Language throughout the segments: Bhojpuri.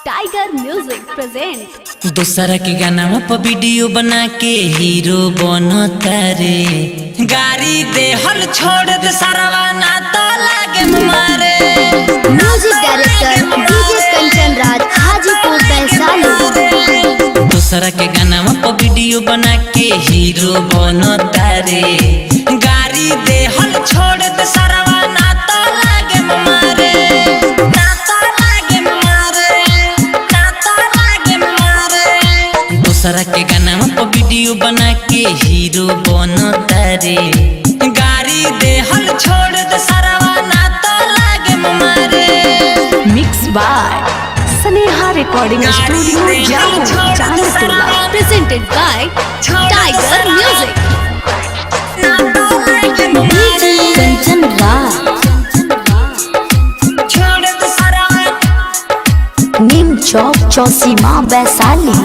Tiger music present. दूसरा के गाना पर वीडियो बना के हीरो बनता रे। गाड़ी दे हल छोड़ दे सारा ना तो लागे मारे। Music director DJ Kanchan Raj Hajipur Vaishali. दूसरा के गाना पर वीडियो बना के हीरो बनता रे। गाड़ी दे हल छोड़ दे सारा ना तो लागे मारे। दूसरा के गाना पर वीडियो बना के हीरो बनता रे। गाड़ी दे हल छोड़ दे सारा ना तो लागे मारे। Mix by Sneha recording studio Jamo Chandpur. Presented by Tiger Music. DJ Kanchan Raj Neem Chowk Chausima Vaishali.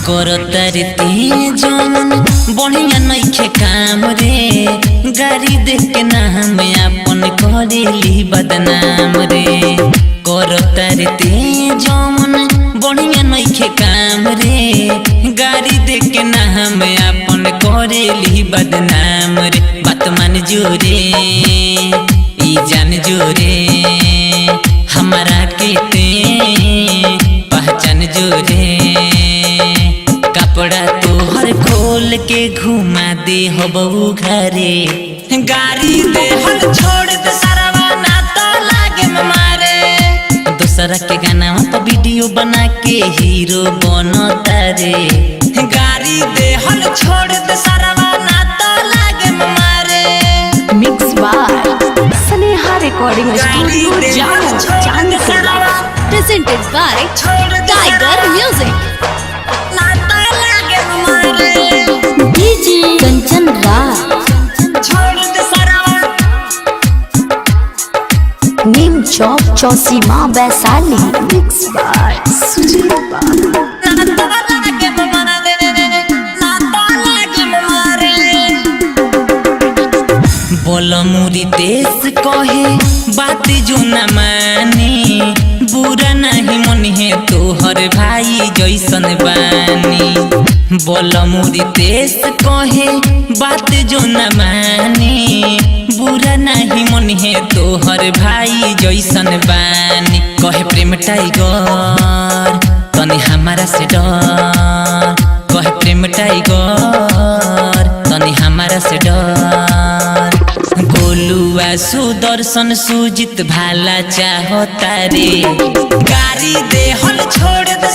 करतारे जौन बढ़िया नइखे काम रे। गाड़ी देख के नाम अपन करेली बदनाम रे। करतारे जौन बढ़िया नइखे काम रे। गाड़ी देख के नाम अपन करेली बदनाम रे। बात मान जोरे ई जान जोरे हमारा के पहचान जोरे। कपड़ा तोहर खोल के घुमा दे हो बहू घरे। गाड़ी दे हल छोड़ दे सारा ना तो लागे मारे। दूसरा के गाना पर वीडियो बना के हीरो बनता रे। गाड़ी दे हल छोड़ दे सारा ना तो लागे मारे। Mix by Sneha recording studio Jamo Chandpur. Presented by Tiger Music. DJ Kanchan Raj Neem Chowk Chausima Vaishali. Mix by Sujit बोल मुरी देश कहे बात जो न मानी। बुरा नहीं मन है तोहर भाई जैसन बानी। बोल मुरी देश कहे बात जो न मानी। बुरा नहीं मन है तोहर भाई जैसन बानी। कहे प्रेम टाइगर तनी हमारा से डर। कहे प्रेम टाइगर तनी हमारा से डर। गोलुआ सुदर्शन सुजित भाला चाहता रे। गाड़ी दे हल छोड़ दे।